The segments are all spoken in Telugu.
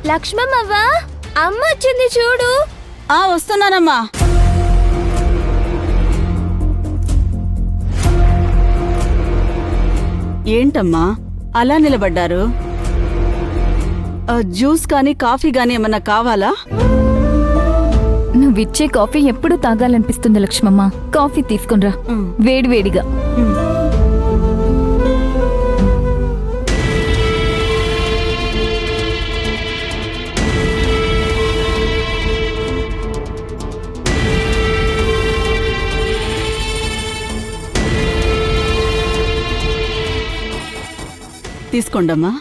లక్ష్మమ్మవ్వ, అమ్మ వచ్చింది చూడు. వస్తున్నానమ్మా. ఏంటమ్మా అలా నిలబడ్డారు? జ్యూస్ కానీ కాఫీ కానీ ఏమన్నా కావాలా? నువ్విచ్చే కాఫీ ఎప్పుడు తాగాలనిపిస్తుంది లక్ష్మమ్మ. కాఫీ తీసుకునిరా, వేడివేడిగా. తీసుకోండమ్మా.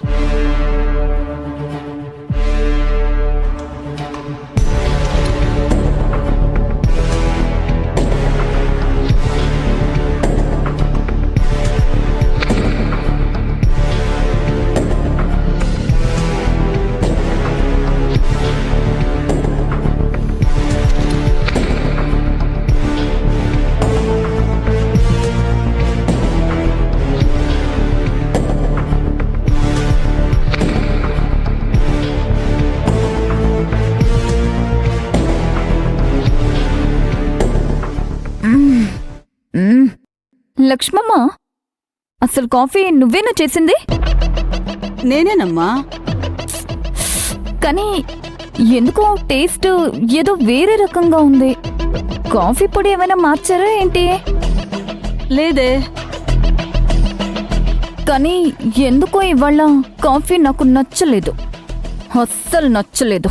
లక్ష్మమ్మ, అసలు కాఫీ నువ్వేనా చేసింది? నేనేనమ్మా. కానీ ఎందుకో టేస్ట్ ఏదో వేరే రకంగా ఉంది. కాఫీ పొడి ఏమైనా మార్చారా ఏంటి? లేదే. కానీ ఎందుకో ఇవాళ కాఫీ నాకు నచ్చలేదు, అస్సలు నచ్చలేదు.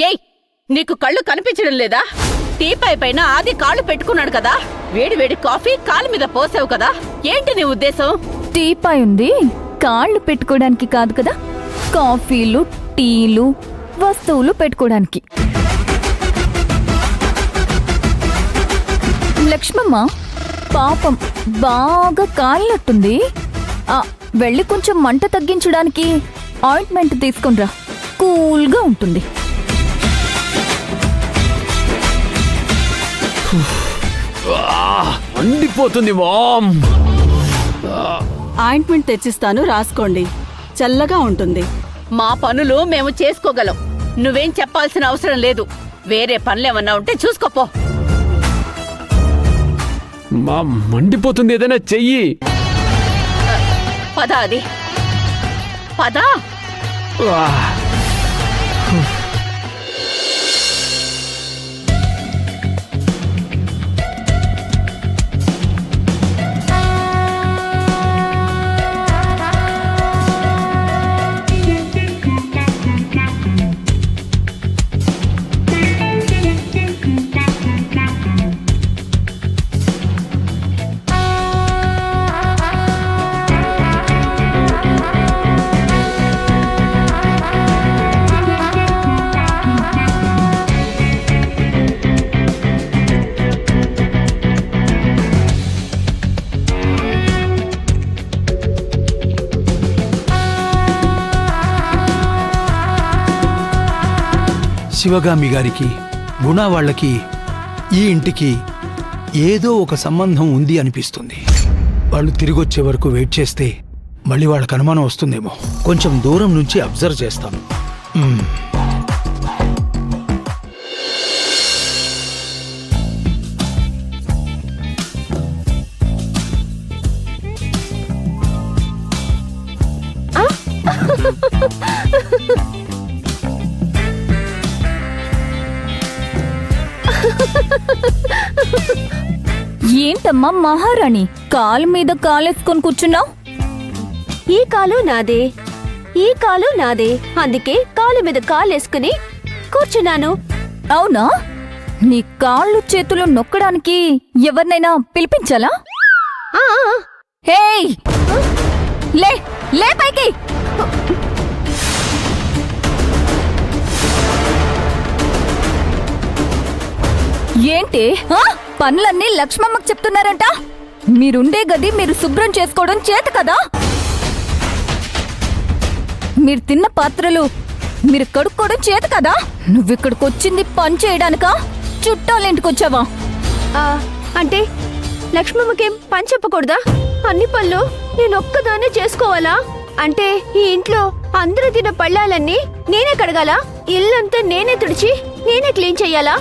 ఏయ్, నీకు కళ్ళు కనిపించడం లేదా? టీపై పైన ఆది కాళ్ళు పెట్టుకున్నాడు కదా, వేడి వేడి కాఫీ కాలు మీద పోసావు కదా, ఏంటి నీ ఉద్దేశం? టీపై ఉంది, కాళ్ళు పెట్టుకోవడానికి కాదు కదా, కాఫీలు టీలు వస్తువులు పెట్టుకోవడానికి. లక్ష్మమ్మ, పాపం బాగా కాలినట్టుంది. వెళ్ళి కొంచెం మంట తగ్గించడానికి ఆయింట్మెంట్ తీసుకునిరా, కూల్గా ఉంటుంది. మండిపోతుంది మామ్. ఆయింట్మెంట్ తెచ్చిస్తాను, రాసుకోండి. చల్లగా ఉంటుంది. మా పనులు మేము చేసుకోగలం, నువ్వేం చెప్పాల్సిన అవసరం లేదు. వేరే పనులేమన్నా ఉంటే చూసుకోపో. మా మండిపోతుంది, ఏదైనా చెయ్యి. పద అది, పద. శివగామి గారికి, గుణ వాళ్ళకి, ఈ ఇంటికి ఏదో ఒక సంబంధం ఉంది అనిపిస్తుంది. వాళ్ళు తిరిగొచ్చే వరకు వెయిట్ చేస్తే మళ్ళీ వాళ్ళకి అనుమానం వస్తుందేమో. కొంచెం దూరం నుంచి అబ్జర్వ్ చేస్తాను. ఏంటమ్మా మహారాణి, కాలు మీద కాలేసుకొని కూర్చున్నావు? ఈ కాలు నాదే, ఈ కాలు నాదే, అందుకే కాలు మీద కాలేసుకుని కూర్చున్నాను. అవునా? నీ కాళ్ళు చేతులు నొక్కడానికి ఎవరినైనా పిలిపించాలా? హేయ్ లే లే పైకి. ఏంటి పనులన్నీ లక్ష్మమ్మకు చెప్తున్నారంట? మీరుండే గది మీరు శుభ్రం చేసుకోవడం చేత కదా? మీరు తిన్న పాత్రలు మీరు కడుక్కోవడం చేత కదా? నువ్విక్కడికి వచ్చింది పని చేయడానికా, చుట్టాలింటికొచ్చావా? అంటే లక్ష్మమ్మకేం పని చెప్పకూడదా? అన్ని పనులు నేను ఒక్కదాన్నే చేసుకోవాలా? అంటే ఈ ఇంట్లో అందరూ తిన్న పళ్ళాలన్నీ నేనే కడగాలా? ఇల్లంతా నేనే తుడిచి నేనే క్లీన్ చెయ్యాలా?